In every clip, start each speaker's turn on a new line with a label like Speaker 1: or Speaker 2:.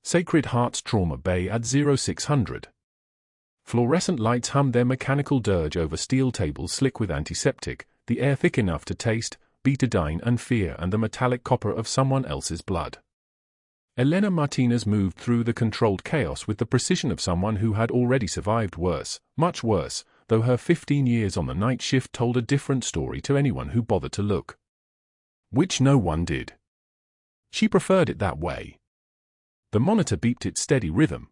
Speaker 1: Sacred Heart's trauma bay at 0600. Fluorescent lights hummed their mechanical dirge over steel tables slick with antiseptic, the air thick enough to taste betadine and fear and the metallic copper of someone else's blood. Elena Martinez moved through the controlled chaos with the precision of someone who had already survived worse, much worse, though her 15 years on the night shift told a different story to anyone who bothered to look. Which no one did. She preferred it that way. The monitor beeped its steady rhythm.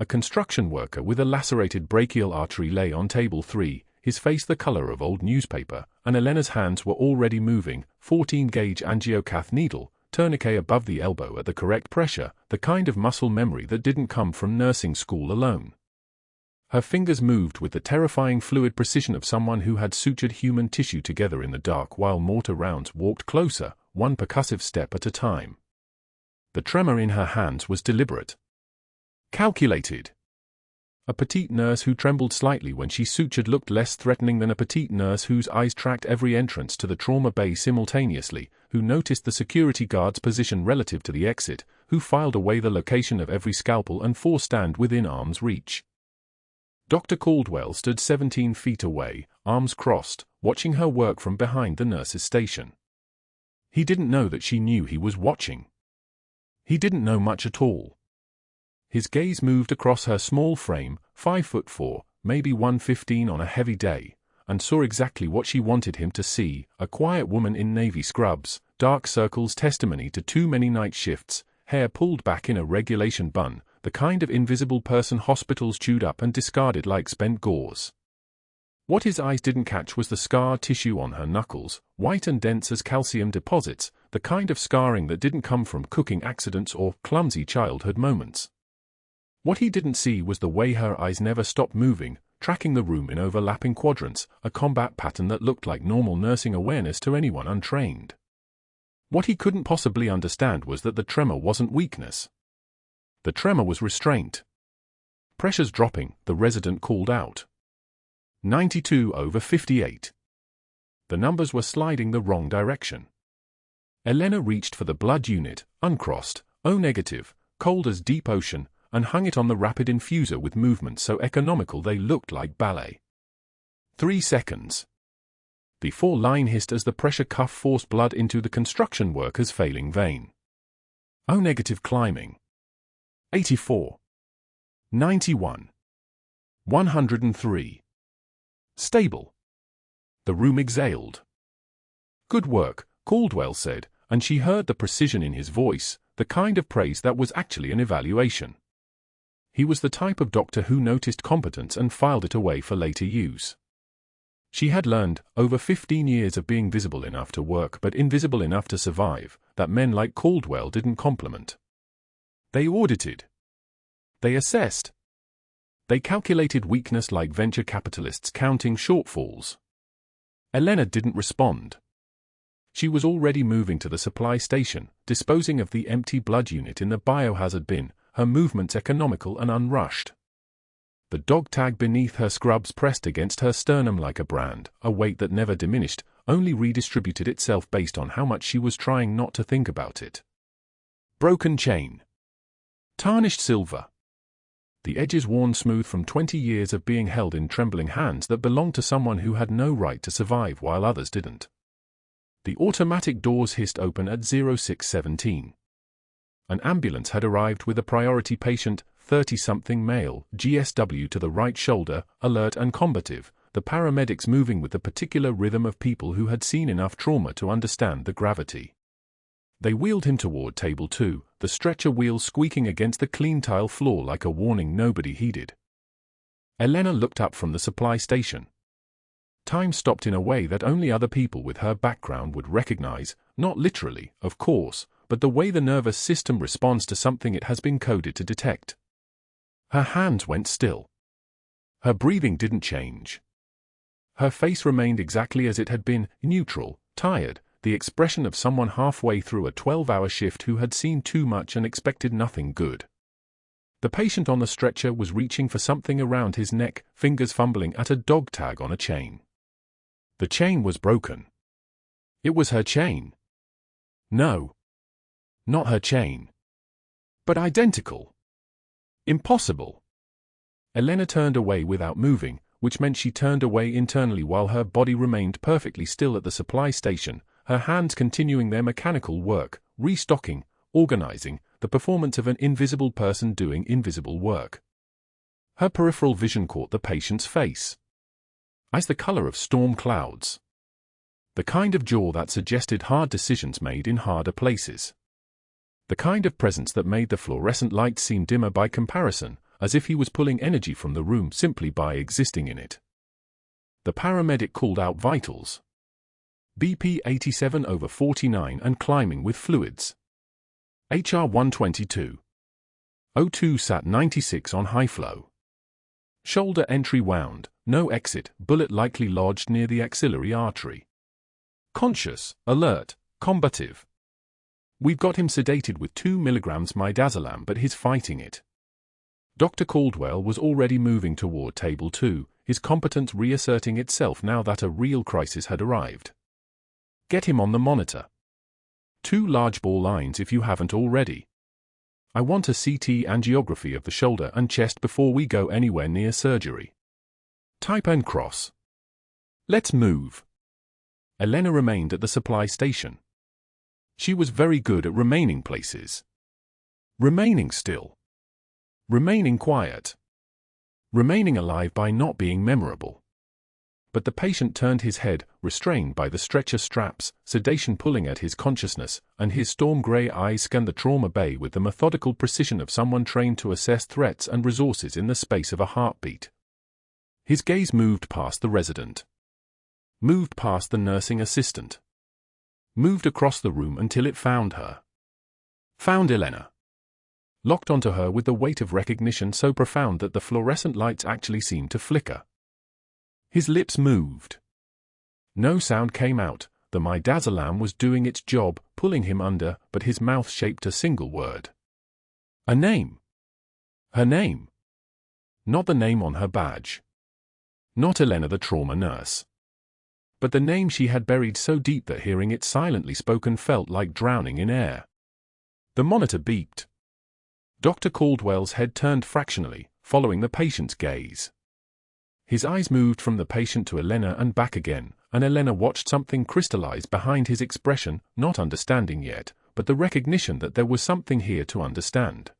Speaker 1: A construction worker with a lacerated brachial artery lay on table 3, his face the color of old newspaper, and Elena's hands were already moving, 14-gauge angiocath needle, tourniquet above the elbow at the correct pressure, the kind of muscle memory that didn't come from nursing school alone. Her fingers moved with the terrifying fluid precision of someone who had sutured human tissue together in the dark while mortar rounds walked closer, one percussive step at a time. The tremor in her hands was deliberate. Calculated. A petite nurse who trembled slightly when she sutured looked less threatening than a petite nurse whose eyes tracked every entrance to the trauma bay simultaneously, who noticed the security guard's position relative to the exit, who filed away the location of every scalpel and four stand within arm's reach. Dr. Caldwell stood 17 feet away, arms crossed, watching her work from behind the nurse's station. He didn't know that she knew he was watching. He didn't know much at all. His gaze moved across her small frame, 5'4", maybe 115 on a heavy day, and saw exactly what she wanted him to see, a quiet woman in navy scrubs, dark circles testimony to too many night shifts, hair pulled back in a regulation bun, the kind of invisible person hospitals chewed up and discarded like spent gauze. What his eyes didn't catch was the scar tissue on her knuckles, white and dense as calcium deposits, the kind of scarring that didn't come from cooking accidents or clumsy childhood moments. What he didn't see was the way her eyes never stopped moving, tracking the room in overlapping quadrants, a combat pattern that looked like normal nursing awareness to anyone untrained. What he couldn't possibly understand was that the tremor wasn't weakness. The tremor was restraint. Pressure's dropping, the resident called out. 92/58. The numbers were sliding the wrong direction. Elena reached for the blood unit, uncrossed, O-negative, cold as deep ocean, and hung it on the rapid infuser with movements so economical they looked like ballet. 3 seconds. The 4-line hissed as the pressure cuff forced blood into the construction worker's failing vein. O-negative climbing. 84. 91. 103. Stable. The room exhaled. Good work, Caldwell said, and she heard the precision in his voice, the kind of praise that was actually an evaluation. He was the type of doctor who noticed competence and filed it away for later use. She had learned, over 15 years of being visible enough to work but invisible enough to survive, that men like Caldwell didn't compliment. They audited. They assessed. They calculated weakness like venture capitalists counting shortfalls. Elena didn't respond. She was already moving to the supply station, disposing of the empty blood unit in the biohazard bin, her movements economical and unrushed. The dog tag beneath her scrubs pressed against her sternum like a brand, a weight that never diminished, only redistributed itself based on how much she was trying not to think about it. Broken chain. Tarnished silver. The edges worn smooth from 20 years of being held in trembling hands that belonged to someone who had no right to survive while others didn't. The automatic doors hissed open at 0617. An ambulance had arrived with a priority patient, 30-something male, GSW to the right shoulder, alert and combative, the paramedics moving with the particular rhythm of people who had seen enough trauma to understand the gravity. They wheeled him toward table 2, the stretcher wheel squeaking against the clean tile floor like a warning nobody heeded. Elena looked up from the supply station. Time stopped in a way that only other people with her background would recognize, not literally, of course, but the way the nervous system responds to something it has been coded to detect. Her hands went still. Her breathing didn't change. Her face remained exactly as it had been, neutral, tired, the expression of someone halfway through a 12-hour shift who had seen too much and expected nothing good. The patient on the stretcher was reaching for something around his neck, fingers fumbling at a dog tag on a chain. The chain was broken. It was her chain. No. Not her chain. But identical. Impossible. Elena turned away without moving, which meant she turned away internally while her body remained perfectly still at the supply station, her hands continuing their mechanical work, restocking, organizing, the performance of an invisible person doing invisible work. Her peripheral vision caught the patient's face. Eyes the color of storm clouds. The kind of jaw that suggested hard decisions made in harder places. The kind of presence that made the fluorescent light seem dimmer by comparison, as if he was pulling energy from the room simply by existing in it. The paramedic called out vitals. BP 87/49 and climbing with fluids. HR 122. O2 sat 96 on high flow. Shoulder entry wound, no exit, bullet likely lodged near the axillary artery. Conscious, alert, combative. We've got him sedated with 2 milligrams midazolam, but he's fighting it. Dr. Caldwell was already moving toward table 2, his competence reasserting itself now that a real crisis had arrived. Get him on the monitor. 2 large ball lines if you haven't already. I want a CT angiography of the shoulder and chest before we go anywhere near surgery. Type and cross. Let's move. Elena remained at the supply station. She was very good at remaining places. Remaining still. Remaining quiet. Remaining alive by not being memorable. But the patient turned his head, restrained by the stretcher straps, sedation pulling at his consciousness, and his storm-gray eyes scanned the trauma bay with the methodical precision of someone trained to assess threats and resources in the space of a heartbeat. His gaze moved past the resident. Moved past the nursing assistant. Moved across the room until it found her. Found Elena. Locked onto her with the weight of recognition so profound that the fluorescent lights actually seemed to flicker. His lips moved. No sound came out, the midazolam was doing its job, pulling him under, but his mouth shaped a single word. A name. Her name. Not the name on her badge. Not Elena the trauma nurse. But the name she had buried so deep that hearing it silently spoken felt like drowning in air. The monitor beeped. Dr. Caldwell's head turned fractionally, following the patient's gaze. His eyes moved from the patient to Elena and back again, and Elena watched something crystallize behind his expression, not understanding yet, but the recognition that there was something here to understand.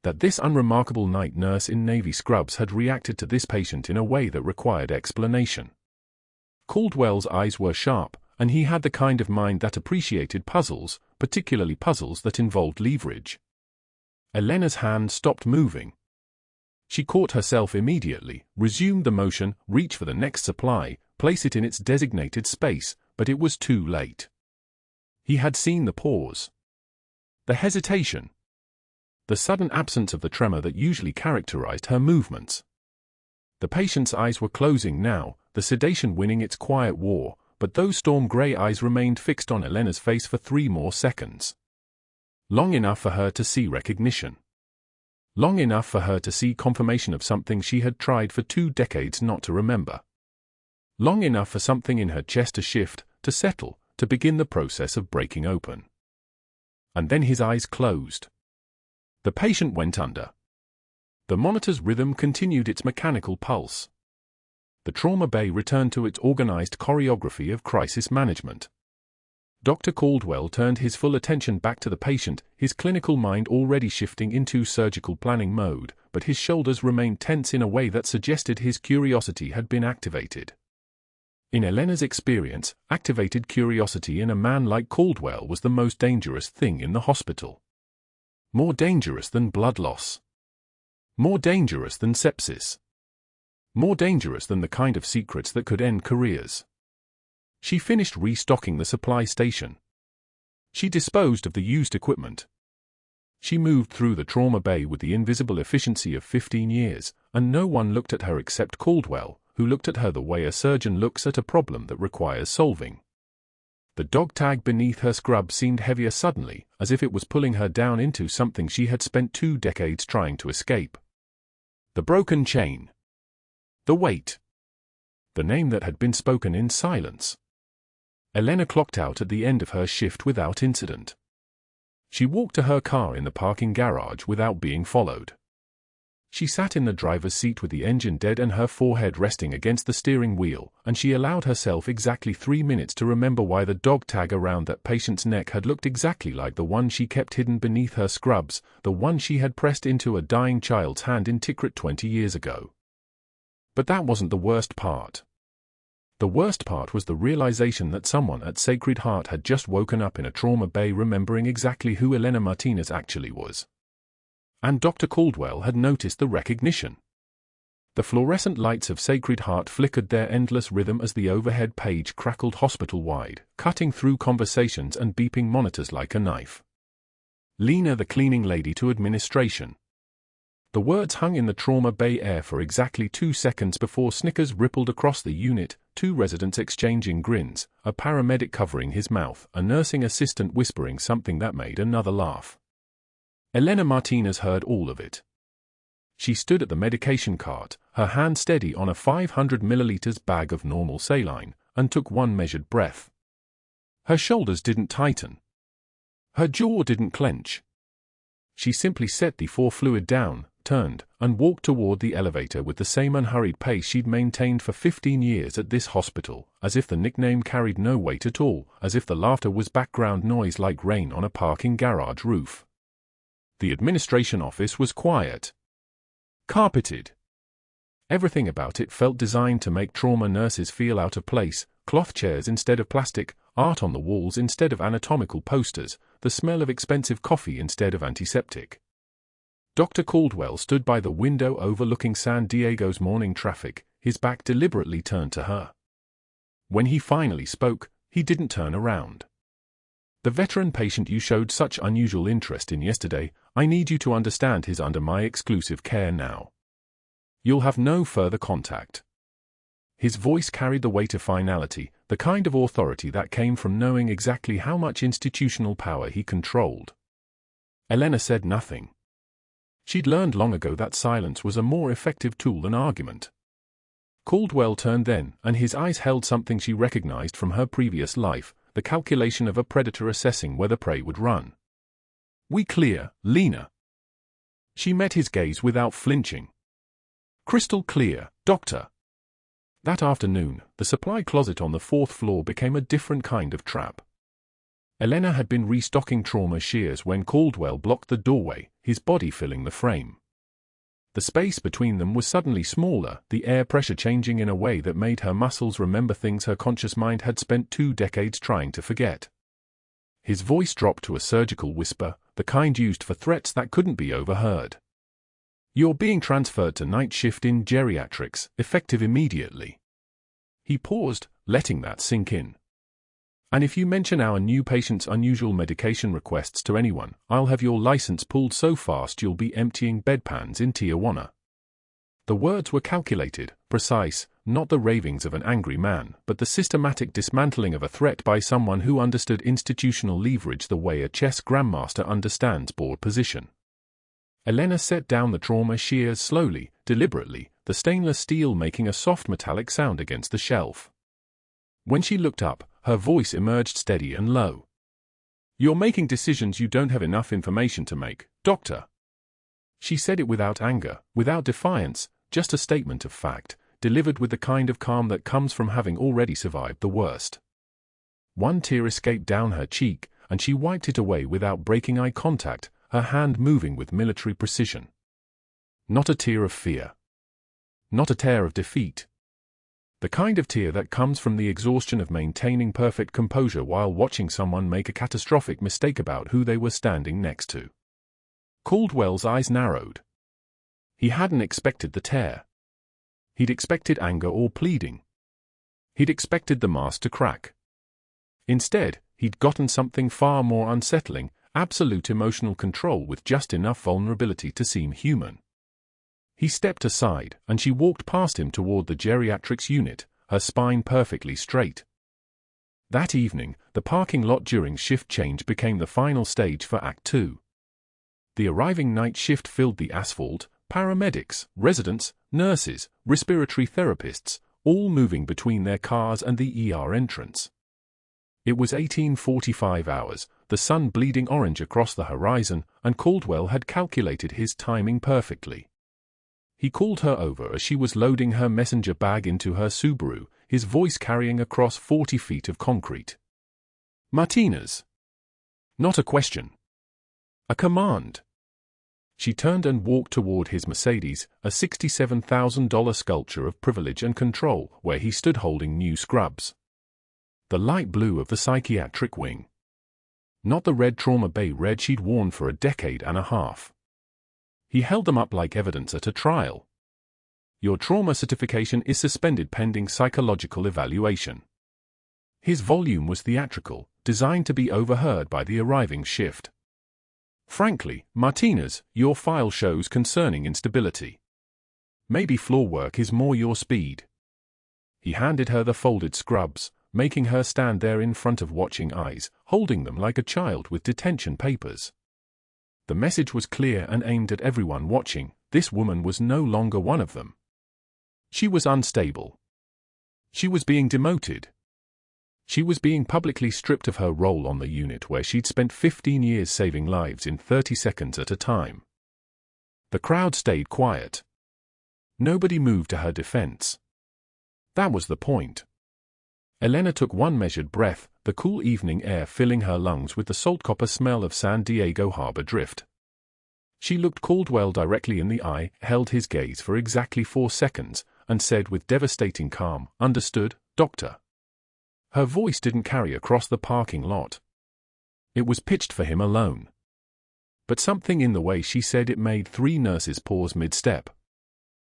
Speaker 1: That this unremarkable night nurse in navy scrubs had reacted to this patient in a way that required explanation. Caldwell's eyes were sharp, and he had the kind of mind that appreciated puzzles, particularly puzzles that involved leverage. Elena's hand stopped moving. She caught herself immediately, resumed the motion, reach for the next supply, place it in its designated space, but it was too late. He had seen the pause. The hesitation. The sudden absence of the tremor that usually characterized her movements. The patient's eyes were closing now, the sedation winning its quiet war, but those storm-gray eyes remained fixed on Elena's face for 3 more seconds. Long enough for her to see recognition. Long enough for her to see confirmation of something she had tried for 2 decades not to remember. Long enough for something in her chest to shift, to settle, to begin the process of breaking open. And then his eyes closed. The patient went under. The monitor's rhythm continued its mechanical pulse. The trauma bay returned to its organized choreography of crisis management. Dr. Caldwell turned his full attention back to the patient, his clinical mind already shifting into surgical planning mode, but his shoulders remained tense in a way that suggested his curiosity had been activated. In Elena's experience, activated curiosity in a man like Caldwell was the most dangerous thing in the hospital. More dangerous than blood loss. More dangerous than sepsis. More dangerous than the kind of secrets that could end careers. She finished restocking the supply station. She disposed of the used equipment. She moved through the trauma bay with the invisible efficiency of 15 years, and no one looked at her except Caldwell, who looked at her the way a surgeon looks at a problem that requires solving. The dog tag beneath her scrub seemed heavier suddenly, as if it was pulling her down into something she had spent 2 decades trying to escape. The broken chain. The weight. The name that had been spoken in silence. Elena clocked out at the end of her shift without incident. She walked to her car in the parking garage without being followed. She sat in the driver's seat with the engine dead and her forehead resting against the steering wheel, and she allowed herself exactly 3 minutes to remember why the dog tag around that patient's neck had looked exactly like the one she kept hidden beneath her scrubs, the one she had pressed into a dying child's hand in Tikrit 20 years ago. But that wasn't the worst part. The worst part was the realization that someone at Sacred Heart had just woken up in a trauma bay remembering exactly who Elena Martinez actually was. And Dr. Caldwell had noticed the recognition. The fluorescent lights of Sacred Heart flickered their endless rhythm as the overhead page crackled hospital-wide, cutting through conversations and beeping monitors like a knife. Lena, the cleaning lady, to administration. The words hung in the trauma bay air for exactly 2 seconds before snickers rippled across the unit, 2 residents exchanging grins, a paramedic covering his mouth, a nursing assistant whispering something that made another laugh. Elena Martinez heard all of it. She stood at the medication cart, her hand steady on a 500 milliliters bag of normal saline, and took one measured breath. Her shoulders didn't tighten. Her jaw didn't clench. She simply set the fluid down, turned, and walked toward the elevator with the same unhurried pace she'd maintained for 15 years at this hospital, as if the nickname carried no weight at all, as if the laughter was background noise like rain on a parking garage roof. The administration office was quiet. Carpeted. Everything about it felt designed to make trauma nurses feel out of place: cloth chairs instead of plastic, art on the walls instead of anatomical posters, the smell of expensive coffee instead of antiseptic. Dr. Caldwell stood by the window overlooking San Diego's morning traffic, his back deliberately turned to her. When he finally spoke, he didn't turn around. "The veteran patient you showed such unusual interest in yesterday, I need you to understand he's under my exclusive care now. You'll have no further contact." His voice carried the weight of finality, the kind of authority that came from knowing exactly how much institutional power he controlled. Elena said nothing. She'd learned long ago that silence was a more effective tool than argument. Caldwell turned then, and his eyes held something she recognized from her previous life: the calculation of a predator assessing whether prey would run. "We clear, Lena." She met his gaze without flinching. "Crystal clear, Doctor." That afternoon, the supply closet on the 4th floor became a different kind of trap. Elena had been restocking trauma shears when Caldwell blocked the doorway, his body filling the frame. The space between them was suddenly smaller, the air pressure changing in a way that made her muscles remember things her conscious mind had spent 2 decades trying to forget. His voice dropped to a surgical whisper, the kind used for threats that couldn't be overheard. "You're being transferred to night shift in geriatrics, effective immediately." He paused, letting that sink in. "And if you mention our new patient's unusual medication requests to anyone, I'll have your license pulled so fast you'll be emptying bedpans in Tijuana." The words were calculated, precise, not the ravings of an angry man, but the systematic dismantling of a threat by someone who understood institutional leverage the way a chess grandmaster understands board position. Elena set down the trauma shears slowly, deliberately, the stainless steel making a soft metallic sound against the shelf. When she looked up, her voice emerged steady and low. "You're making decisions you don't have enough information to make, Doctor." She said it without anger, without defiance, just a statement of fact, delivered with the kind of calm that comes from having already survived the worst. One tear escaped down her cheek, and she wiped it away without breaking eye contact, her hand moving with military precision. Not a tear of fear. Not a tear of defeat. The kind of tear that comes from the exhaustion of maintaining perfect composure while watching someone make a catastrophic mistake about who they were standing next to. Caldwell's eyes narrowed. He hadn't expected the tear. He'd expected anger or pleading. He'd expected the mask to crack. Instead, he'd gotten something far more unsettling: absolute emotional control with just enough vulnerability to seem human. He stepped aside, and she walked past him toward the geriatrics unit, her spine perfectly straight. That evening, the parking lot during shift change became the final stage for Act 2. The arriving night shift filled the asphalt: paramedics, residents, nurses, respiratory therapists, all moving between their cars and the ER entrance. It was 1845 hours, the sun bleeding orange across the horizon, and Caldwell had calculated his timing perfectly. He called her over as she was loading her messenger bag into her Subaru, his voice carrying across 40 feet of concrete. "Martinez." Not a question. A command. She turned and walked toward his Mercedes, a $67,000 sculpture of privilege and control, where he stood holding new scrubs. The light blue of the psychiatric wing. Not the red trauma bay red she'd worn for a decade and a half. He held them up like evidence at a trial. "Your trauma certification is suspended pending psychological evaluation." His volume was theatrical, designed to be overheard by the arriving shift. "Frankly, Martinez, your file shows concerning instability. Maybe floor work is more your speed." He handed her the folded scrubs, making her stand there in front of watching eyes, holding them like a child with detention papers. The message was clear and aimed at everyone watching. This woman was no longer one of them. She was unstable. She was being demoted. She was being publicly stripped of her role on the unit where she'd spent 15 years saving lives in 30 seconds at a time. The crowd stayed quiet. Nobody moved to her defense. That was the point. Elena took one measured breath, the cool evening air filling her lungs with the salt-copper smell of San Diego harbor drift. She looked Caldwell directly in the eye, held his gaze for exactly 4 seconds, and said with devastating calm, "Understood, Doctor." Her voice didn't carry across the parking lot. It was pitched for him alone. But something in the way she said it made 3 nurses pause mid-step.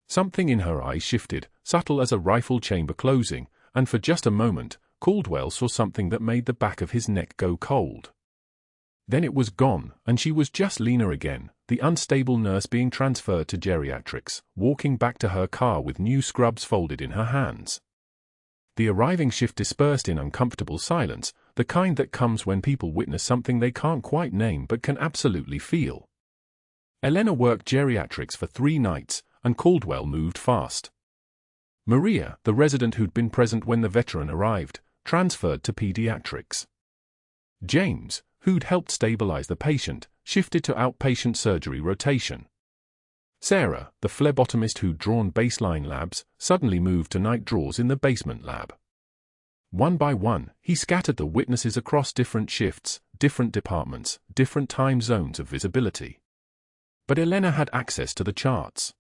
Speaker 1: Something in her eyes shifted, subtle as a rifle chamber closing, and for just a moment, Caldwell saw something that made the back of his neck go cold. Then it was gone, and she was just Lena again, the unstable nurse being transferred to geriatrics, walking back to her car with new scrubs folded in her hands. The arriving shift dispersed in uncomfortable silence, the kind that comes when people witness something they can't quite name but can absolutely feel. Elena worked geriatrics for 3 nights, and Caldwell moved fast. Maria, the resident who'd been present when the veteran arrived, transferred to pediatrics. James, who'd helped stabilize the patient, shifted to outpatient surgery rotation. Sarah, the phlebotomist who'd drawn baseline labs, suddenly moved to night draws in the basement lab. One by one, he scattered the witnesses across different shifts, different departments, different time zones of visibility. But Elena had access to the charts.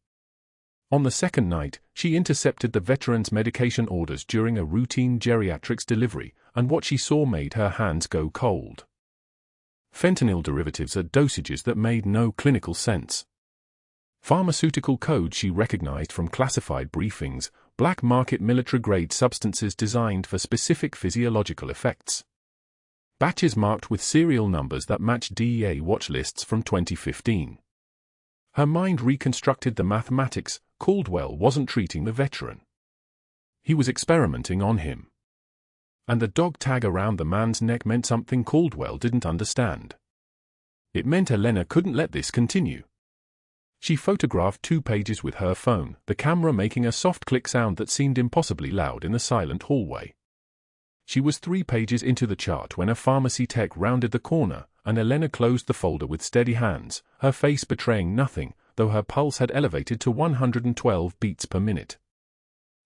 Speaker 1: On the second night, she intercepted the veteran's medication orders during a routine geriatrics delivery, and what she saw made her hands go cold. Fentanyl derivatives at dosages that made no clinical sense. Pharmaceutical codes she recognized from classified briefings, black market military-grade substances designed for specific physiological effects. Batches marked with serial numbers that matched DEA watch lists from 2015. Her mind reconstructed the mathematics. Caldwell wasn't treating the veteran. He was experimenting on him. And the dog tag around the man's neck meant something Caldwell didn't understand. It meant Elena couldn't let this continue. She photographed 2 pages with her phone, the camera making a soft click sound that seemed impossibly loud in the silent hallway. She was 3 pages into the chart when a pharmacy tech rounded the corner, and Elena closed the folder with steady hands, her face betraying nothing, though her pulse had elevated to 112 beats per minute.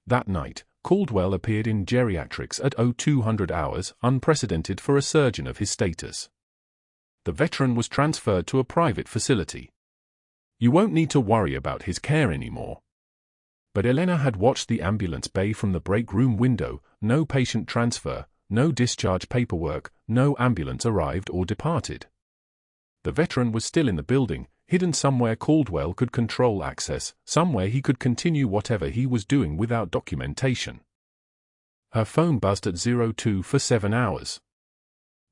Speaker 1: That night, Caldwell appeared in geriatrics at 0200 hours, unprecedented for a surgeon of his status. The veteran was transferred to a private facility. You won't need to worry about his care anymore. But Elena had watched the ambulance bay from the break room window, no patient transfer, no discharge paperwork, no ambulance arrived or departed. The veteran was still in the building, hidden somewhere Caldwell could control access, somewhere he could continue whatever he was doing without documentation. Her phone buzzed at 02 for 7 hours.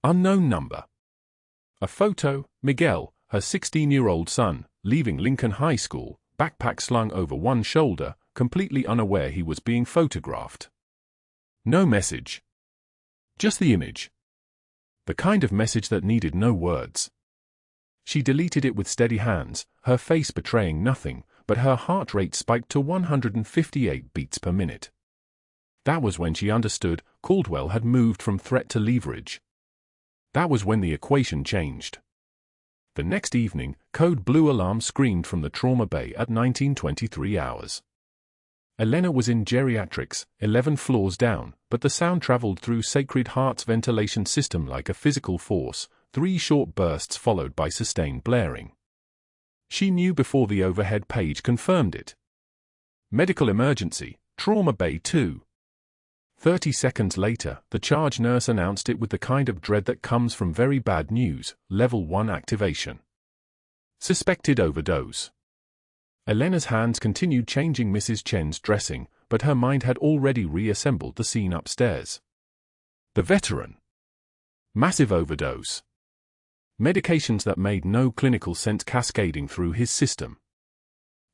Speaker 1: Unknown number. A photo, Miguel, her 16-year-old son, leaving Lincoln High School, backpack slung over one shoulder, completely unaware he was being photographed. No message. Just the image. The kind of message that needed no words. She deleted it with steady hands, her face betraying nothing, but her heart rate spiked to 158 beats per minute. That was when she understood Caldwell had moved from threat to leverage. That was when the equation changed. The next evening, code blue alarm screamed from the trauma bay at 19:23 hours. Elena was in geriatrics, 11 floors down, but the sound traveled through Sacred Heart's ventilation system like a physical force, 3 short bursts followed by sustained blaring. She knew before the overhead page confirmed it. Medical emergency, trauma bay 2. 30 seconds later, the charge nurse announced it with the kind of dread that comes from very bad news, level 1 activation. Suspected overdose. Elena's hands continued changing Mrs. Chen's dressing, but her mind had already reassembled the scene upstairs. The veteran. Massive overdose. Medications that made no clinical sense cascading through his system.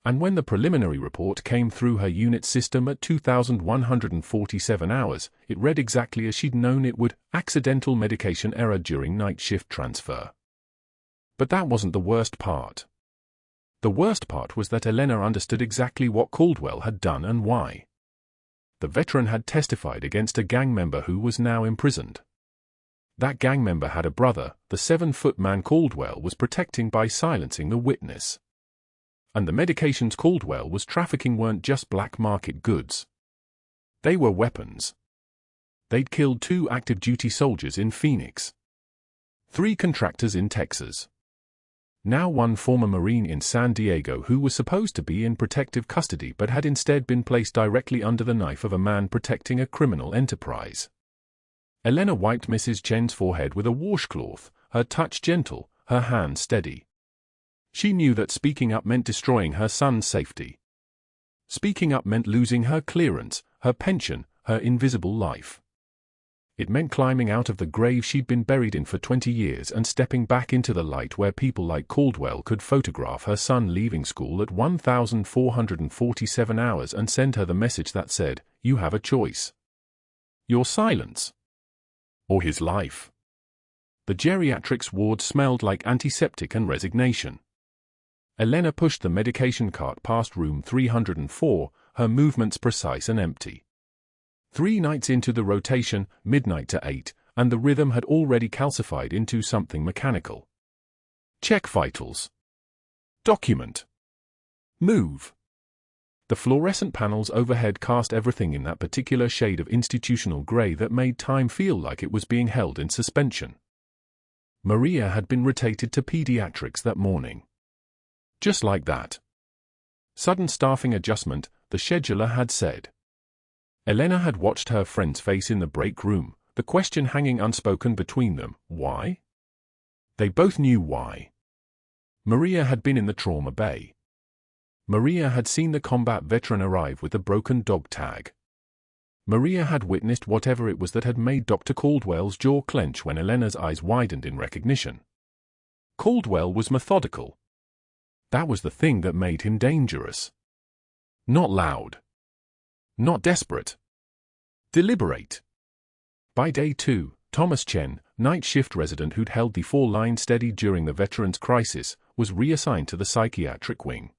Speaker 1: And when the preliminary report came through her unit system at 2,147 hours, it read exactly as she'd known it would: accidental medication error during night shift transfer. But that wasn't the worst part. The worst part was that Elena understood exactly what Caldwell had done and why. The veteran had testified against a gang member who was now imprisoned. That gang member had a brother, the 7-foot man Caldwell was protecting by silencing the witness. And the medications Caldwell was trafficking weren't just black market goods. They were weapons. They'd killed 2 active duty soldiers in Phoenix. 3 contractors in Texas. Now 1 former Marine in San Diego who was supposed to be in protective custody but had instead been placed directly under the knife of a man protecting a criminal enterprise. Elena wiped Mrs. Chen's forehead with a washcloth, her touch gentle, her hand steady. She knew that speaking up meant destroying her son's safety. Speaking up meant losing her clearance, her pension, her invisible life. It meant climbing out of the grave she'd been buried in for 20 years and stepping back into the light where people like Caldwell could photograph her son leaving school at 1,447 hours and send her the message that said, "You have a choice. Your silence. Or his life." The geriatrics ward smelled like antiseptic and resignation. Elena pushed the medication cart past room 304, her movements precise and empty. 3 nights into the rotation, midnight to 8, and the rhythm had already calcified into something mechanical. Check vitals. Document. Move. The fluorescent panels overhead cast everything in that particular shade of institutional gray that made time feel like it was being held in suspension. Maria had been rotated to pediatrics that morning. Just like that. Sudden staffing adjustment, the scheduler had said. Elena had watched her friend's face in the break room, the question hanging unspoken between them: why? They both knew why. Maria had been in the trauma bay. Maria had seen the combat veteran arrive with the broken dog tag. Maria had witnessed whatever it was that had made Dr. Caldwell's jaw clench when Elena's eyes widened in recognition. Caldwell was methodical. That was the thing that made him dangerous. Not loud. Not desperate. Deliberate. By day 2, Thomas Chen, night shift resident who'd held the 4-line steady during the veteran's crisis, was reassigned to the psychiatric wing.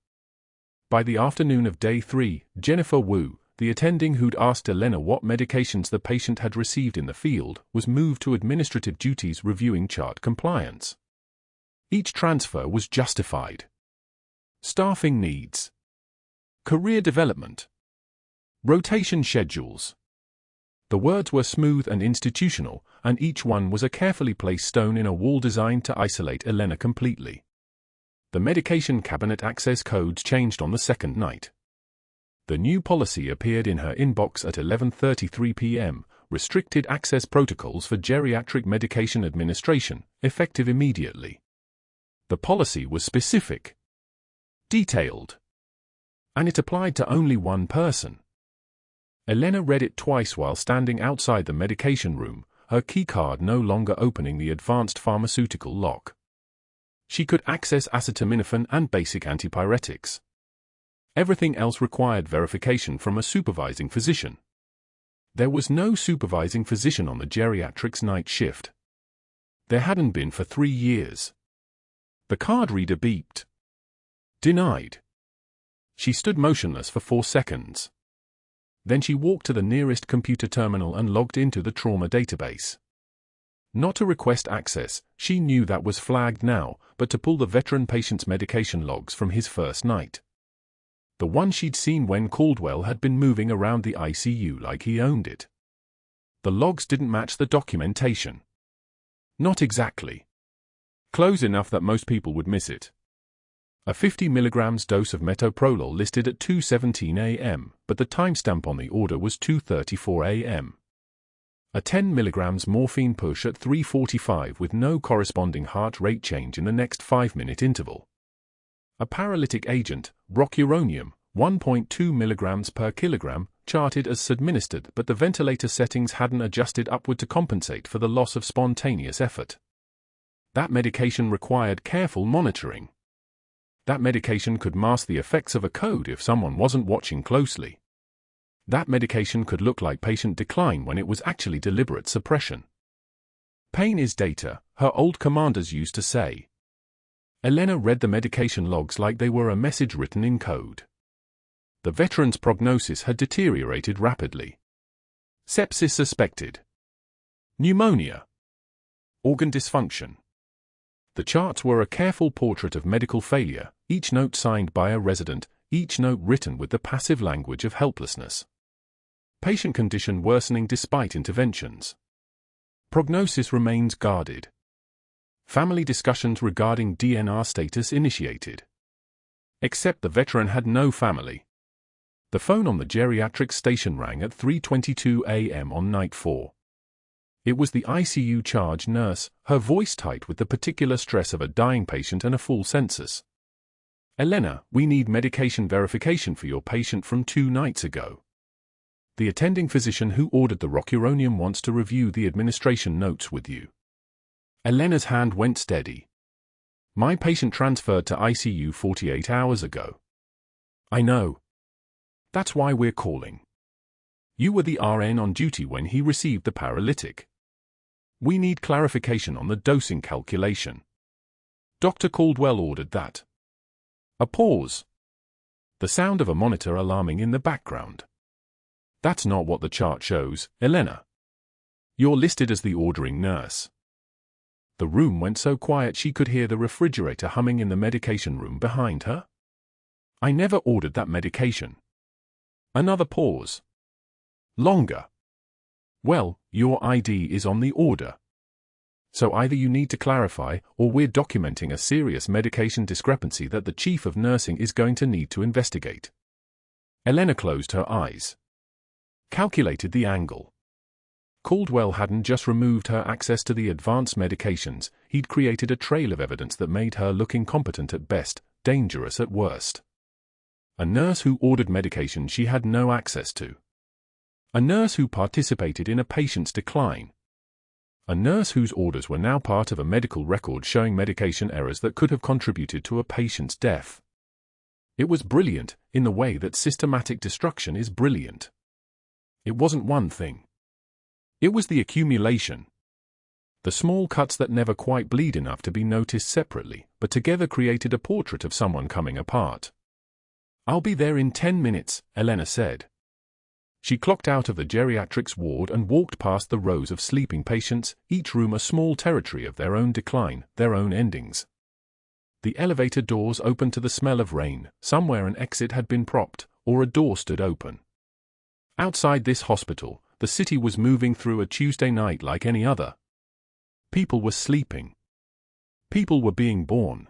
Speaker 1: By the afternoon of day 3, Jennifer Wu, the attending who'd asked Elena what medications the patient had received in the field, was moved to administrative duties reviewing chart compliance. Each transfer was justified. Staffing needs. Career development. Rotation schedules. The words were smooth and institutional, and each one was a carefully placed stone in a wall designed to isolate Elena completely. The medication cabinet access codes changed on the second night. The new policy appeared in her inbox at 11:33 p.m., restricted access protocols for geriatric medication administration, effective immediately. The policy was specific. Detailed. And it applied to only one person. Elena read it twice while standing outside the medication room, her keycard no longer opening the advanced pharmaceutical lock. She could access acetaminophen and basic antipyretics. Everything else required verification from a supervising physician. There was no supervising physician on the geriatrics night shift. There hadn't been for 3 years. The card reader beeped. Denied. She stood motionless for 4 seconds. Then she walked to the nearest computer terminal and logged into the trauma database. Not to request access, she knew that was flagged now, but to pull the veteran patient's medication logs from his first night. The one she'd seen when Caldwell had been moving around the ICU like he owned it. The logs didn't match the documentation. Not exactly. Close enough that most people would miss it. A 50 mg dose of metoprolol listed at 2:17 a.m., but the timestamp on the order was 2:34 a.m. A 10 mg morphine push at 3:45 with no corresponding heart rate change in the next 5-minute interval. A paralytic agent, rocuronium, 1.2 mg per kilogram, charted as administered, but the ventilator settings hadn't adjusted upward to compensate for the loss of spontaneous effort. That medication required careful monitoring. That medication could mask the effects of a code if someone wasn't watching closely. That medication could look like patient decline when it was actually deliberate suppression. Pain is data, her old commanders used to say. Elena read the medication logs like they were a message written in code. The veteran's prognosis had deteriorated rapidly. Sepsis suspected. Pneumonia. Organ dysfunction. The charts were a careful portrait of medical failure, each note signed by a resident, each note written with the passive language of helplessness. Patient condition worsening despite interventions. Prognosis remains guarded. Family discussions regarding DNR status initiated. Except the veteran had no family. The phone on the geriatric station rang at 3:22 a.m. on night 4. It was the ICU charge nurse, her voice tight with the particular stress of a dying patient and a full census. Elena, we need medication verification for your patient from 2 nights ago. The attending physician who ordered the rocuronium wants to review the administration notes with you. Elena's hand went steady. My patient transferred to ICU 48 hours ago. I know. That's why we're calling. You were the RN on duty when he received the paralytic. We need clarification on the dosing calculation. Dr. Caldwell ordered that. A pause. The sound of a monitor alarming in the background. That's not what the chart shows, Elena. You're listed as the ordering nurse. The room went so quiet she could hear the refrigerator humming in the medication room behind her. I never ordered that medication. Another pause. Longer. Well, your ID is on the order. So either you need to clarify, or we're documenting a serious medication discrepancy that the chief of nursing is going to need to investigate. Elena closed her eyes. Calculated the angle. Caldwell hadn't just removed her access to the advanced medications, he'd created a trail of evidence that made her look incompetent at best, dangerous at worst. A nurse who ordered medication she had no access to. A nurse who participated in a patient's decline. A nurse whose orders were now part of a medical record showing medication errors that could have contributed to a patient's death. It was brilliant, in the way that systematic destruction is brilliant. It wasn't one thing. It was the accumulation. The small cuts that never quite bleed enough to be noticed separately, but together created a portrait of someone coming apart. I'll be there in 10 minutes, Elena said. She clocked out of the geriatrics ward and walked past the rows of sleeping patients, each room a small territory of their own decline, their own endings. The elevator doors opened to the smell of rain, somewhere an exit had been propped, or a door stood open. Outside this hospital, the city was moving through a Tuesday night like any other. People were sleeping. People were being born.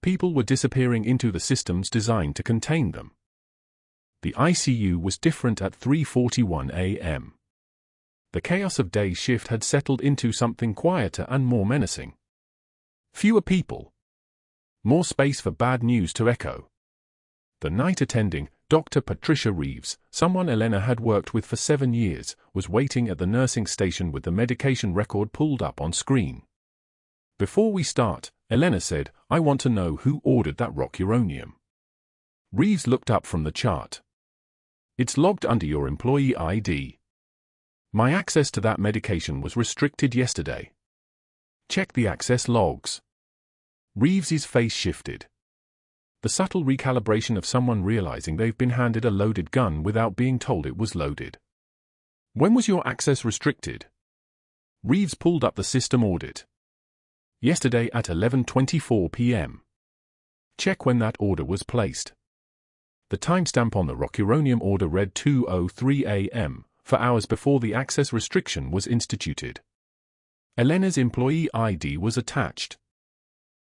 Speaker 1: People were disappearing into the systems designed to contain them. The ICU was different at 3:41 a.m. The chaos of day shift had settled into something quieter and more menacing. Fewer people. More space for bad news to echo. The night attending, Dr. Patricia Reeves, someone Elena had worked with for 7 years, was waiting at the nursing station with the medication record pulled up on screen. Before we start, Elena said, I want to know who ordered that rocuronium. Reeves looked up from the chart. It's logged under your employee ID. My access to that medication was restricted yesterday. Check the access logs. Reeves's face shifted. The subtle recalibration of someone realizing they've been handed a loaded gun without being told it was loaded. When was your access restricted? Reeves pulled up the system audit. Yesterday at 11:24 p.m. Check when that order was placed. The timestamp on the Rocuronium order read 2:03 a.m., for hours before the access restriction was instituted. Elena's employee ID was attached.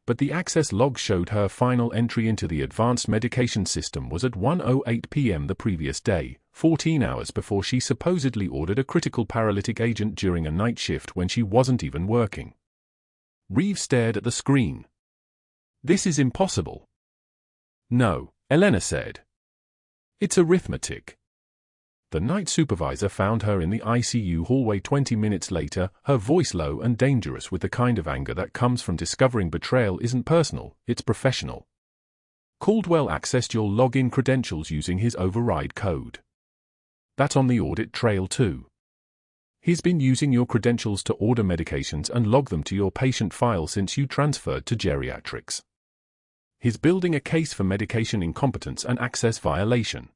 Speaker 1: But the access log showed her final entry into the advanced medication system was at 1:08 p.m. the previous day, 14 hours before she supposedly ordered a critical paralytic agent during a night shift when she wasn't even working. Reeves stared at the screen. This is impossible. No, Elena said. It's arithmetic. The night supervisor found her in the ICU hallway 20 minutes later, her voice low and dangerous with the kind of anger that comes from discovering betrayal isn't personal, it's professional. Caldwell accessed your login credentials using his override code. That's on the audit trail too. He's been using your credentials to order medications and log them to your patient file since you transferred to geriatrics. He's building a case for medication incompetence and access violation.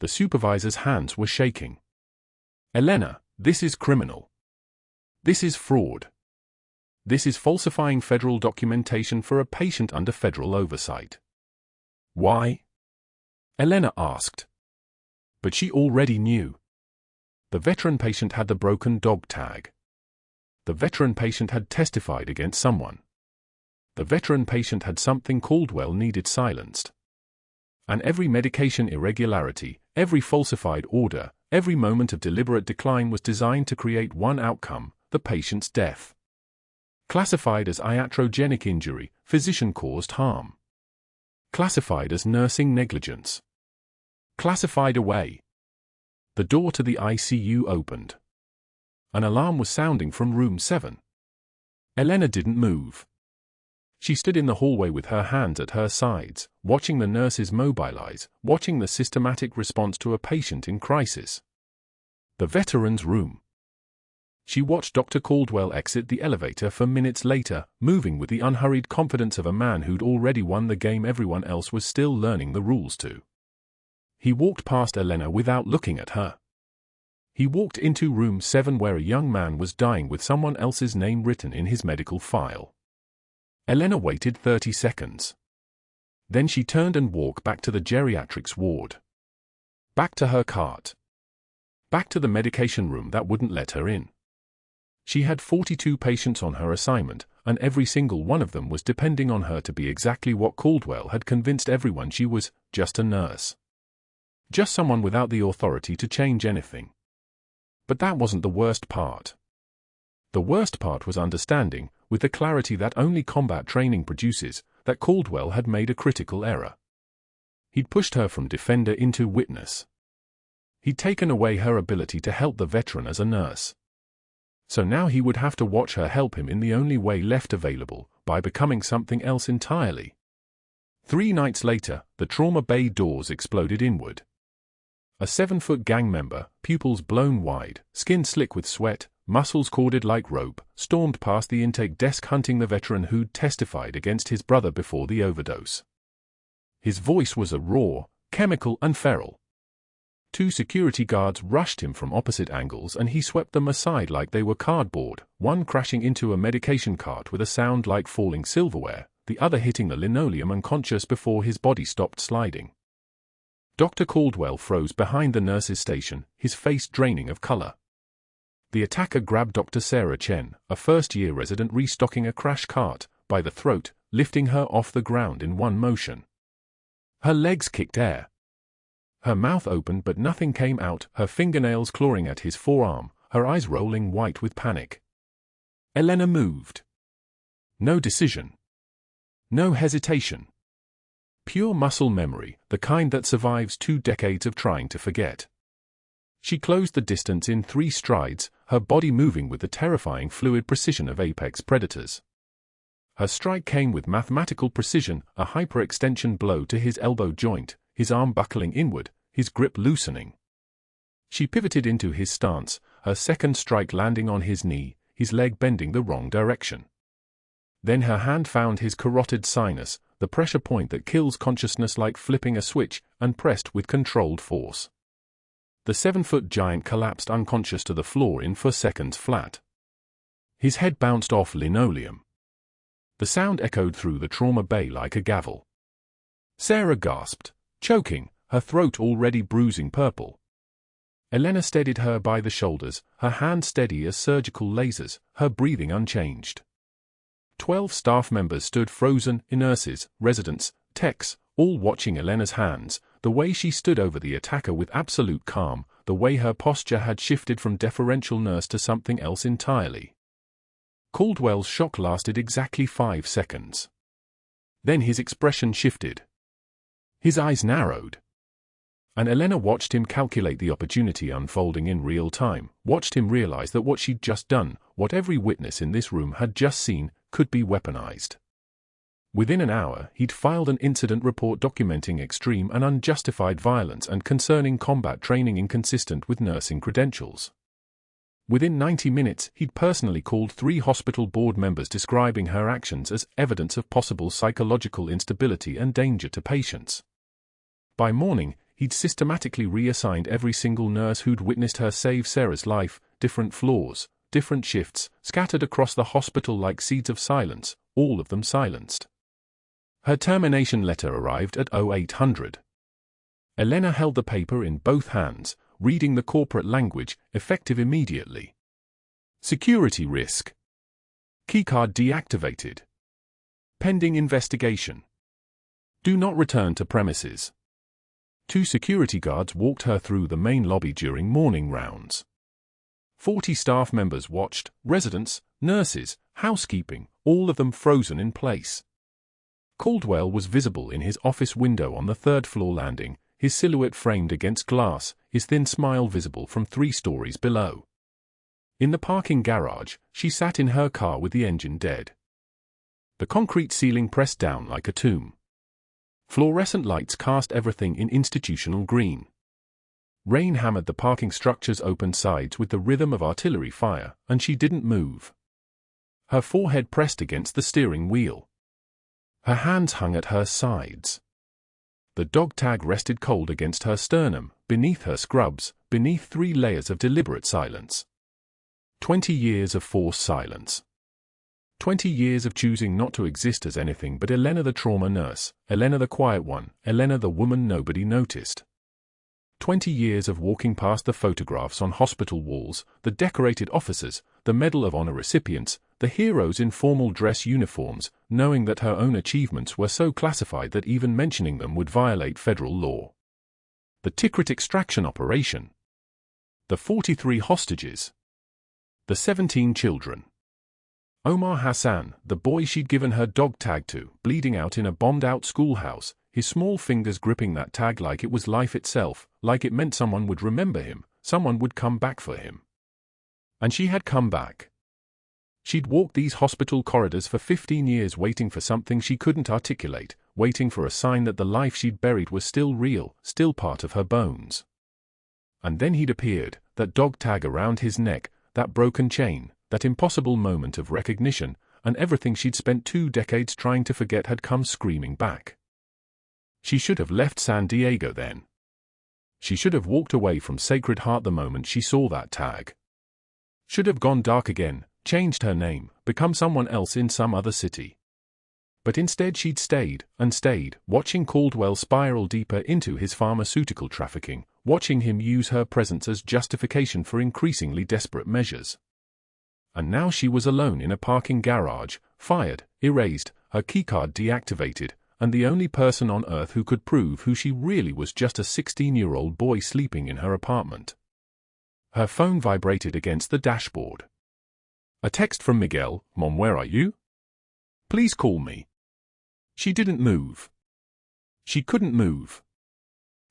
Speaker 1: The supervisor's hands were shaking. Elena, this is criminal. This is fraud. This is falsifying federal documentation for a patient under federal oversight. Why? Elena asked. But she already knew. The veteran patient had the broken dog tag. The veteran patient had testified against someone. The veteran patient had something Caldwell needed silenced. And every medication irregularity, every falsified order, every moment of deliberate decline was designed to create one outcome, the patient's death. Classified as iatrogenic injury, physician-caused harm. Classified as nursing negligence. Classified away. The door to the ICU opened. An alarm was sounding from room 7. Elena didn't move. She stood in the hallway with her hands at her sides, watching the nurses mobilize, watching the systematic response to a patient in crisis. The veteran's room. She watched Dr. Caldwell exit the elevator for minutes later, moving with the unhurried confidence of a man who'd already won the game everyone else was still learning the rules to. He walked past Elena without looking at her. He walked into room 7 where a young man was dying with someone else's name written in his medical file. Elena waited 30 seconds. Then she turned and walked back to the geriatrics ward. Back to her cart. Back to the medication room that wouldn't let her in. She had 42 patients on her assignment, and every single one of them was depending on her to be exactly what Caldwell had convinced everyone she was, just a nurse. Just someone without the authority to change anything. But that wasn't the worst part. The worst part was understanding, with the clarity that only combat training produces, that Caldwell had made a critical error. He'd pushed her from defender into witness. He'd taken away her ability to help the veteran as a nurse. So now he would have to watch her help him in the only way left available, by becoming something else entirely. 3 nights later, the trauma bay doors exploded inward. A 7-foot gang member, pupils blown wide, skin slick with sweat, muscles corded like rope, stormed past the intake desk hunting the veteran who'd testified against his brother before the overdose. His voice was a raw, chemical and feral. 2 security guards rushed him from opposite angles and he swept them aside like they were cardboard, one crashing into a medication cart with a sound like falling silverware, the other hitting the linoleum unconscious before his body stopped sliding. Dr. Caldwell froze behind the nurse's station, his face draining of color. The attacker grabbed Dr. Sarah Chen, a first-year resident restocking a crash cart, by the throat, lifting her off the ground in one motion. Her legs kicked air. Her mouth opened but nothing came out, her fingernails clawing at his forearm, her eyes rolling white with panic. Elena moved. No decision. No hesitation. Pure muscle memory, the kind that survives 2 decades of trying to forget. She closed the distance in 3 strides, her body moving with the terrifying fluid precision of apex predators. Her strike came with mathematical precision, a hyperextension blow to his elbow joint, his arm buckling inward, his grip loosening. She pivoted into his stance, her second strike landing on his knee, his leg bending the wrong direction. Then her hand found his carotid sinus, the pressure point that kills consciousness like flipping a switch, and pressed with controlled force. The 7-foot giant collapsed unconscious to the floor in 4 seconds flat. His head bounced off linoleum. The sound echoed through the trauma bay like a gavel. Sarah gasped, choking, her throat already bruising purple. Elena steadied her by the shoulders, her hands steady as surgical lasers, her breathing unchanged. 12 staff members stood frozen, nurses, residents, techs, all watching Elena's hands, the way she stood over the attacker with absolute calm, the way her posture had shifted from deferential nurse to something else entirely. Caldwell's shock lasted exactly 5 seconds. Then his expression shifted. His eyes narrowed. And Elena watched him calculate the opportunity unfolding in real time, watched him realize that what she'd just done, what every witness in this room had just seen, could be weaponized. Within an hour, he'd filed an incident report documenting extreme and unjustified violence and concerning combat training inconsistent with nursing credentials. Within 90 minutes, he'd personally called 3 hospital board members describing her actions as evidence of possible psychological instability and danger to patients. By morning, he'd systematically reassigned every single nurse who'd witnessed her save Sarah's life, different floors, different shifts, scattered across the hospital like seeds of silence, all of them silenced. Her termination letter arrived at 0800. Elena held the paper in both hands, reading the corporate language, effective immediately. Security risk. Keycard deactivated. Pending investigation. Do not return to premises. 2 security guards walked her through the main lobby during morning rounds. 40 staff members watched, residents, nurses, housekeeping, all of them frozen in place. Caldwell was visible in his office window on the 3rd floor landing, his silhouette framed against glass, his thin smile visible from 3 stories below. In the parking garage, she sat in her car with the engine dead. The concrete ceiling pressed down like a tomb. Fluorescent lights cast everything in institutional green. Rain hammered the parking structure's open sides with the rhythm of artillery fire, and she didn't move. Her forehead pressed against the steering wheel. Her hands hung at her sides. The dog tag rested cold against her sternum, beneath her scrubs, beneath 3 layers of deliberate silence. 20 years of forced silence. 20 years of choosing not to exist as anything but Elena the trauma nurse, Elena the quiet one, Elena the woman nobody noticed. 20 years of walking past the photographs on hospital walls, the decorated officers, the Medal of Honor recipients, the heroes in formal dress uniforms, knowing that her own achievements were so classified that even mentioning them would violate federal law. The Tikrit extraction operation. The 43 hostages. The 17 children. Omar Hassan, the boy she'd given her dog tag to, bleeding out in a bombed-out schoolhouse, his small fingers gripping that tag like it was life itself, like it meant someone would remember him, someone would come back for him. And she had come back. She'd walked these hospital corridors for 15 years waiting for something she couldn't articulate, waiting for a sign that the life she'd buried was still real, still part of her bones. And then he'd appeared, that dog tag around his neck, that broken chain, that impossible moment of recognition, and everything she'd spent 2 decades trying to forget had come screaming back. She should have left San Diego then. She should have walked away from Sacred Heart the moment she saw that tag. Should have gone dark again, changed her name, become someone else in some other city. But instead she'd stayed, and stayed, watching Caldwell spiral deeper into his pharmaceutical trafficking, watching him use her presence as justification for increasingly desperate measures. And now she was alone in a parking garage, fired, erased, her keycard deactivated, and the only person on earth who could prove who she really was just a 16-year-old boy sleeping in her apartment. Her phone vibrated against the dashboard. A text from Miguel, "Mom, where are you? Please call me." She didn't move. She couldn't move.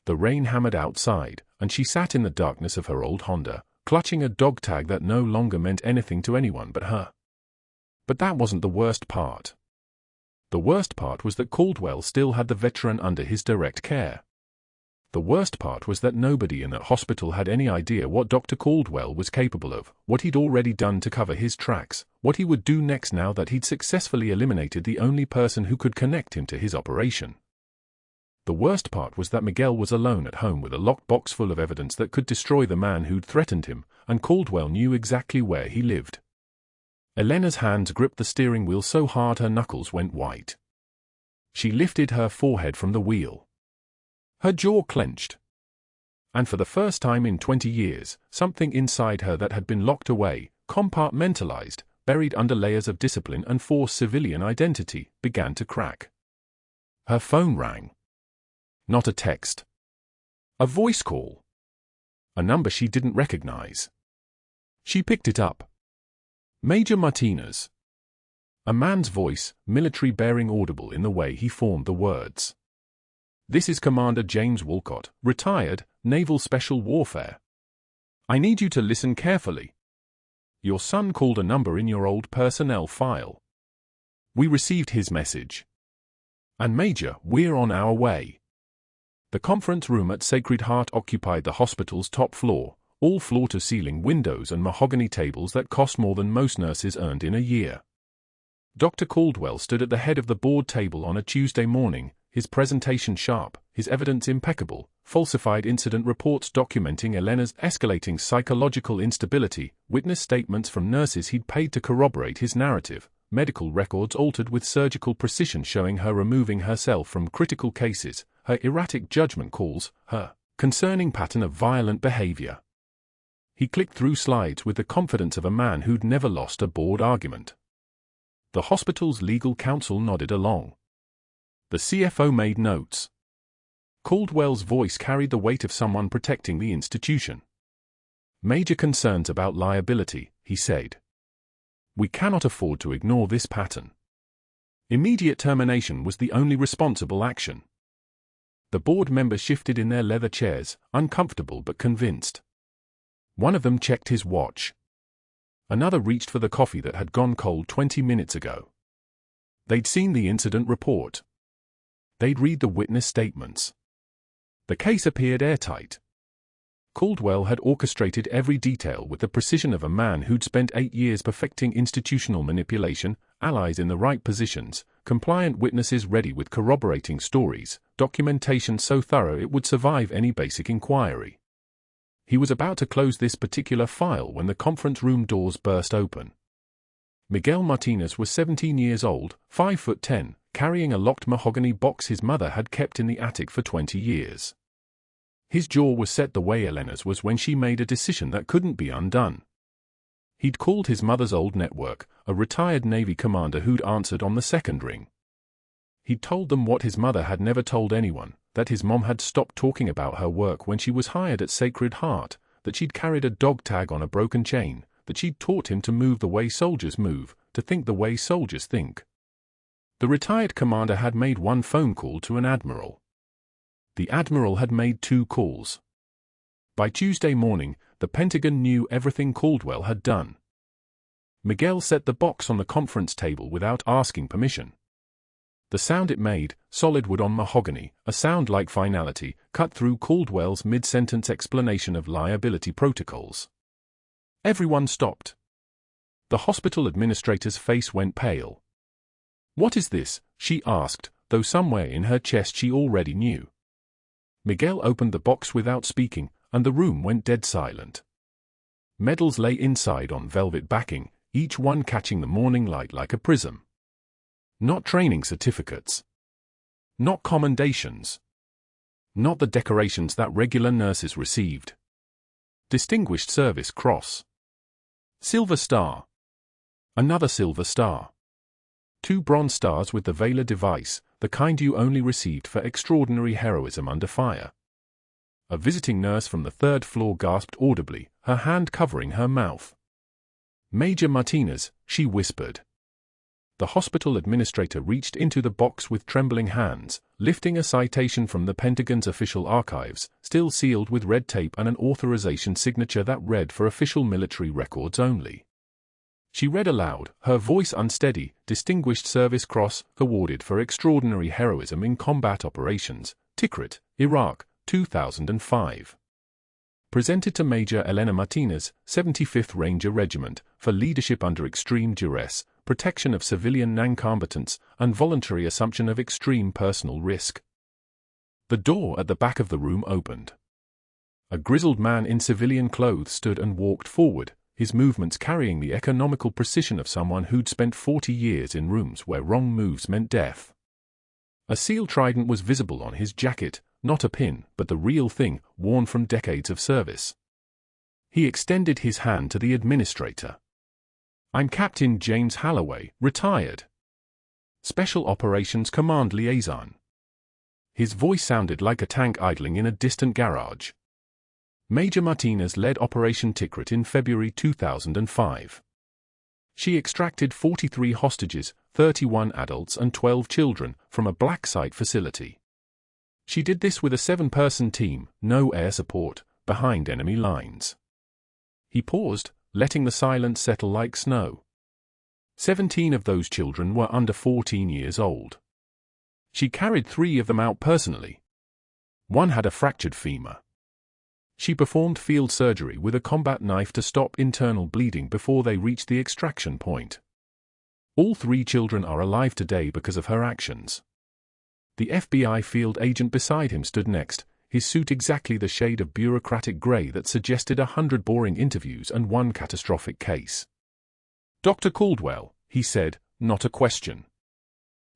Speaker 1: The rain hammered outside, and she sat in the darkness of her old Honda, clutching a dog tag that no longer meant anything to anyone but her. But that wasn't the worst part. The worst part was that Caldwell still had the veteran under his direct care. The worst part was that nobody in that hospital had any idea what Dr. Caldwell was capable of, what he'd already done to cover his tracks, what he would do next now that he'd successfully eliminated the only person who could connect him to his operation. The worst part was that Miguel was alone at home with a locked box full of evidence that could destroy the man who'd threatened him, and Caldwell knew exactly where he lived. Elena's hands gripped the steering wheel so hard her knuckles went white. She lifted her forehead from the wheel. Her jaw clenched. And for the first time in 20 years, something inside her that had been locked away, compartmentalized, buried under layers of discipline and false civilian identity, began to crack. Her phone rang. Not a text. A voice call. A number she didn't recognize. She picked it up. Major Martinez. A man's voice, military bearing audible in the way he formed the words. This is Commander James Walcott, retired, Naval Special Warfare. I need you to listen carefully. Your son called a number in your old personnel file. We received his message. And Major, we're on our way. The conference room at Sacred Heart occupied the hospital's top floor, all floor-to-ceiling windows and mahogany tables that cost more than most nurses earned in a year. Dr. Caldwell stood at the head of the board table on a Tuesday morning, his presentation sharp, his evidence impeccable, falsified incident reports documenting Elena's escalating psychological instability, witness statements from nurses he'd paid to corroborate his narrative, medical records altered with surgical precision showing her removing herself from critical cases, her erratic judgment calls, her concerning pattern of violent behavior. He clicked through slides with the confidence of a man who'd never lost a board argument. The hospital's legal counsel nodded along. The CFO made notes. Caldwell's voice carried the weight of someone protecting the institution. Major concerns about liability, he said. We cannot afford to ignore this pattern. Immediate termination was the only responsible action. The board members shifted in their leather chairs, uncomfortable but convinced. One of them checked his watch. Another reached for the coffee that had gone cold 20 minutes ago. They'd seen the incident report. They'd read the witness statements. The case appeared airtight. Caldwell had orchestrated every detail with the precision of a man who'd spent 8 years perfecting institutional manipulation, allies in the right positions, compliant witnesses ready with corroborating stories, documentation so thorough it would survive any basic inquiry. He was about to close this particular file when the conference room doors burst open. Miguel Martinez was 17 years old, 5'10", carrying a locked mahogany box his mother had kept in the attic for 20 years. His jaw was set the way Elena's was when she made a decision that couldn't be undone. He'd called his mother's old network, a retired Navy commander who'd answered on the second ring. He'd told them what his mother had never told anyone, that his mom had stopped talking about her work when she was hired at Sacred Heart, that she'd carried a dog tag on a broken chain, that she'd taught him to move the way soldiers move, to think the way soldiers think. The retired commander had made one phone call to an admiral. The admiral had made 2 calls. By Tuesday morning, the Pentagon knew everything Caldwell had done. Miguel set the box on the conference table without asking permission. The sound it made, solid wood on mahogany, a sound like finality, cut through Caldwell's mid-sentence explanation of liability protocols. Everyone stopped. The hospital administrator's face went pale. "What is this?" she asked, though somewhere in her chest she already knew. Miguel opened the box without speaking, and the room went dead silent. Medals lay inside on velvet backing, each one catching the morning light like a prism. Not training certificates. Not commendations. Not the decorations that regular nurses received. Distinguished Service Cross. Silver Star. Another Silver Star. 2 bronze stars with the Vela device, the kind you only received for extraordinary heroism under fire. A visiting nurse from the 3rd floor gasped audibly, her hand covering her mouth. "Major Martinez," she whispered. The hospital administrator reached into the box with trembling hands, lifting a citation from the Pentagon's official archives, still sealed with red tape and an authorization signature that read for official military records only. She read aloud, her voice unsteady, "Distinguished Service Cross, awarded for extraordinary heroism in combat operations, Tikrit, Iraq, 2005. Presented to Major Elena Martinez, 75th Ranger Regiment, for leadership under extreme duress, protection of civilian non-combatants, and voluntary assumption of extreme personal risk." The door at the back of the room opened. A grizzled man in civilian clothes stood and walked forward, his movements carrying the economical precision of someone who'd spent 40 years in rooms where wrong moves meant death. A seal trident was visible on his jacket, not a pin, but the real thing, worn from decades of service. He extended his hand to the administrator. "I'm Captain James Halloway, retired. Special Operations Command Liaison." His voice sounded like a tank idling in a distant garage. Major Martinez led Operation Tikrit in February 2005. She extracted 43 hostages, 31 adults and 12 children, from a black site facility. She did this with a 7-person team, no air support, behind enemy lines. He paused, letting the silence settle like snow. 17 of those children were under 14 years old. She carried 3 of them out personally. One had a fractured femur. She performed field surgery with a combat knife to stop internal bleeding before they reached the extraction point. All 3 children are alive today because of her actions. The FBI field agent beside him stood next, his suit exactly the shade of bureaucratic gray that suggested 100 boring interviews and 1 catastrophic case. "Dr. Caldwell," he said, not a question.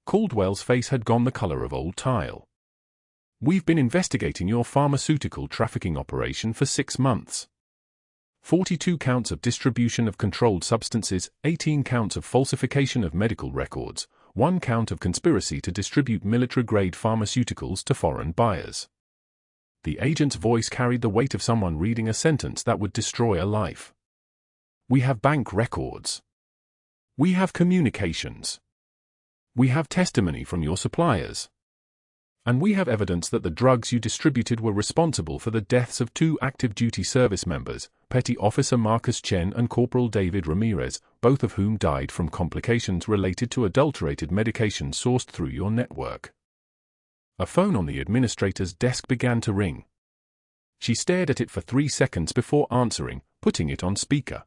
Speaker 1: Caldwell's face had gone the color of old tile. "We've been investigating your pharmaceutical trafficking operation for 6 months. 42 counts of distribution of controlled substances, 18 counts of falsification of medical records, 1 count of conspiracy to distribute military-grade pharmaceuticals to foreign buyers." The agent's voice carried the weight of someone reading a sentence that would destroy a life. "We have bank records. We have communications. We have testimony from your suppliers. And we have evidence that the drugs you distributed were responsible for the deaths of 2 active duty service members, Petty Officer Marcus Chen and Corporal David Ramirez, both of whom died from complications related to adulterated medication sourced through your network." A phone on the administrator's desk began to ring. She stared at it for 3 seconds before answering, putting it on speaker.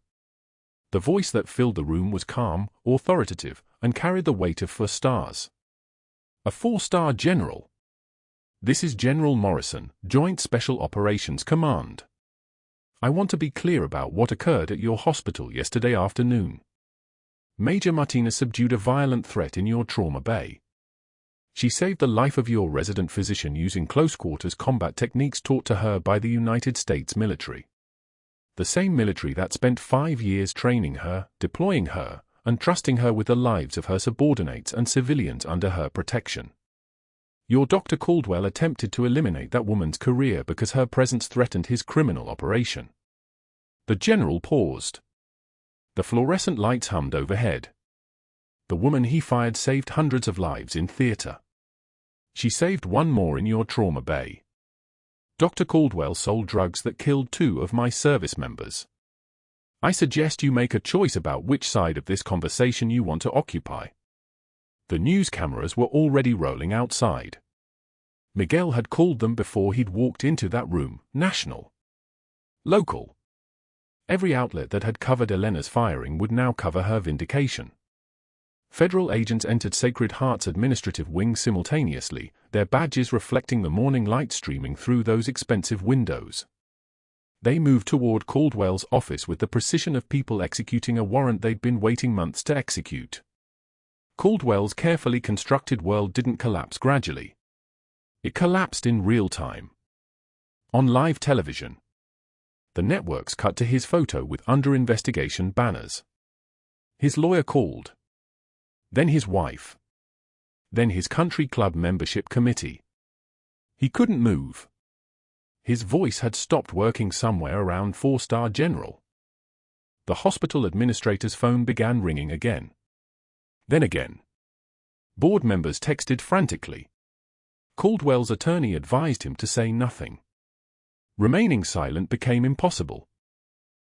Speaker 1: The voice that filled the room was calm, authoritative, and carried the weight of 4 stars. "A 4-star general. This is General Morrison, Joint Special Operations Command. I want to be clear about what occurred at your hospital yesterday afternoon. Major Martinez subdued a violent threat in your trauma bay. She saved the life of your resident physician using close-quarters combat techniques taught to her by the United States military. The same military that spent 5 years training her, deploying her, and trusting her with the lives of her subordinates and civilians under her protection. Your Dr. Caldwell attempted to eliminate that woman's career because her presence threatened his criminal operation." The general paused. The fluorescent lights hummed overhead. The woman he fired saved hundreds of lives in theater. She saved 1 more in your trauma bay. Dr. Caldwell sold drugs that killed 2 of my service members. I suggest you make a choice about which side of this conversation you want to occupy. The news cameras were already rolling outside. Miguel had called them before he'd walked into that room, national. Local. Every outlet that had covered Elena's firing would now cover her vindication. Federal agents entered Sacred Heart's administrative wing simultaneously, their badges reflecting the morning light streaming through those expensive windows. They moved toward Caldwell's office with the precision of people executing a warrant they'd been waiting months to execute. Caldwell's carefully constructed world didn't collapse gradually. It collapsed in real time. On live television. The networks cut to his photo with under-investigation banners. His lawyer called. Then his wife. Then his country club membership committee. He couldn't move. His voice had stopped working somewhere around 4-star general. The hospital administrator's phone began ringing again. Then again. Board members texted frantically. Caldwell's attorney advised him to say nothing. Remaining silent became impossible.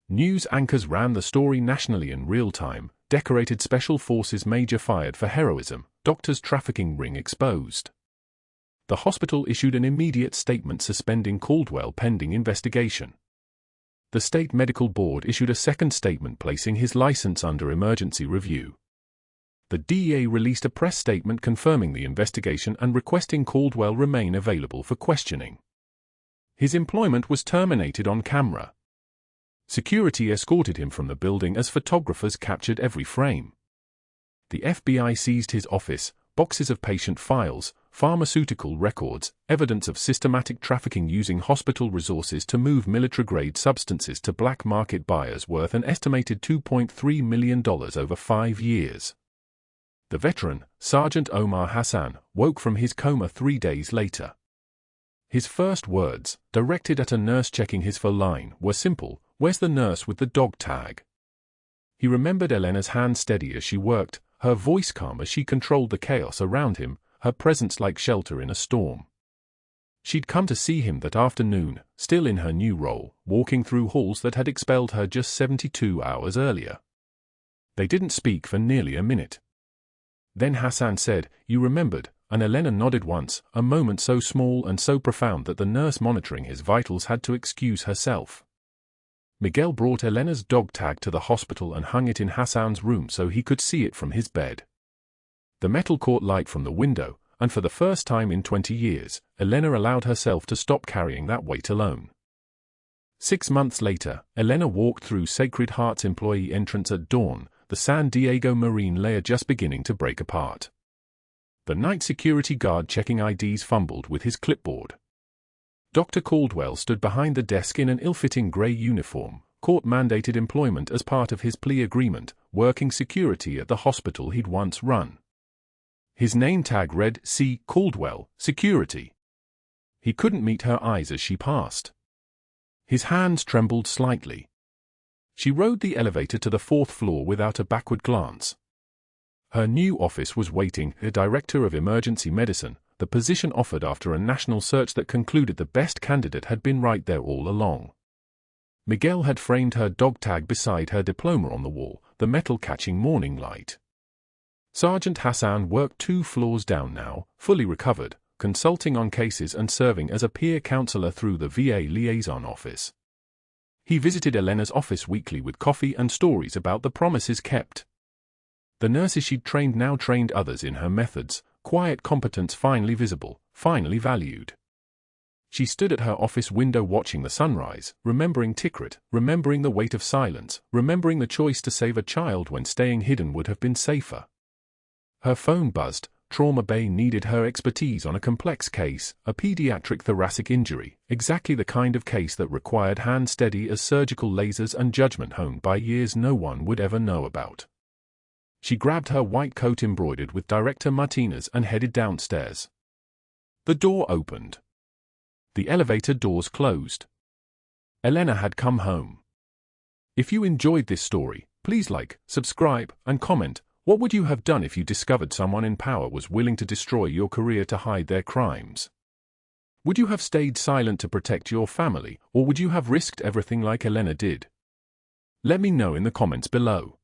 Speaker 1: News anchors ran the story nationally in real time. Decorated Special Forces major fired for heroism, doctors' trafficking ring exposed. The hospital issued an immediate statement suspending Caldwell pending investigation. The state medical board issued a second statement placing his license under emergency review. The DEA released a press statement confirming the investigation and requesting Caldwell remain available for questioning. His employment was terminated on camera. Security escorted him from the building as photographers captured every frame. The FBI seized his office, boxes of patient files, pharmaceutical records, evidence of systematic trafficking using hospital resources to move military-grade substances to black market buyers worth an estimated $2.3 million over 5 years. The veteran, Sergeant Omar Hassan, woke from his coma 3 days later. His first words, directed at a nurse checking his phone line, were simple: "Where's the nurse with the dog tag?" He remembered Elena's hand steady as she worked, her voice calm as she controlled the chaos around him, her presence like shelter in a storm. She'd come to see him that afternoon, still in her new role, walking through halls that had expelled her just 72 hours earlier. They didn't speak for nearly a minute. Then Hassan said, "You remembered," and Elena nodded once, a moment so small and so profound that the nurse monitoring his vitals had to excuse herself. Miguel brought Elena's dog tag to the hospital and hung it in Hassan's room so he could see it from his bed. The metal caught light from the window, and for the first time in 20 years, Elena allowed herself to stop carrying that weight alone. 6 months later, Elena walked through Sacred Heart's employee entrance at dawn, the San Diego Marine layer just beginning to break apart. The night security guard checking IDs fumbled with his clipboard. Dr. Caldwell stood behind the desk in an ill-fitting grey uniform, court-mandated employment as part of his plea agreement, working security at the hospital he'd once run. His name tag read C. Caldwell, Security. He couldn't meet her eyes as she passed. His hands trembled slightly. She rode the elevator to the 4th floor without a backward glance. Her new office was waiting, a director of emergency medicine, the position offered after a national search that concluded the best candidate had been right there all along. Miguel had framed her dog tag beside her diploma on the wall, the metal catching morning light. Sergeant Hassan worked 2 floors down now, fully recovered, consulting on cases and serving as a peer counselor through the VA liaison office. He visited Elena's office weekly with coffee and stories about the promises kept. The nurses she'd trained now trained others in her methods, quiet competence finally visible, finally valued. She stood at her office window watching the sunrise, remembering Tikrit, remembering the weight of silence, remembering the choice to save a child when staying hidden would have been safer. Her phone buzzed. Trauma Bay needed her expertise on a complex case, a pediatric thoracic injury, exactly the kind of case that required hand steady as surgical lasers and judgment honed by years no one would ever know about. She grabbed her white coat embroidered with Director Martinez and headed downstairs. The door opened. The elevator doors closed. Elena had come home. If you enjoyed this story, please like, subscribe, and comment. What would you have done if you discovered someone in power was willing to destroy your career to hide their crimes? Would you have stayed silent to protect your family, or would you have risked everything like Elena did? Let me know in the comments below.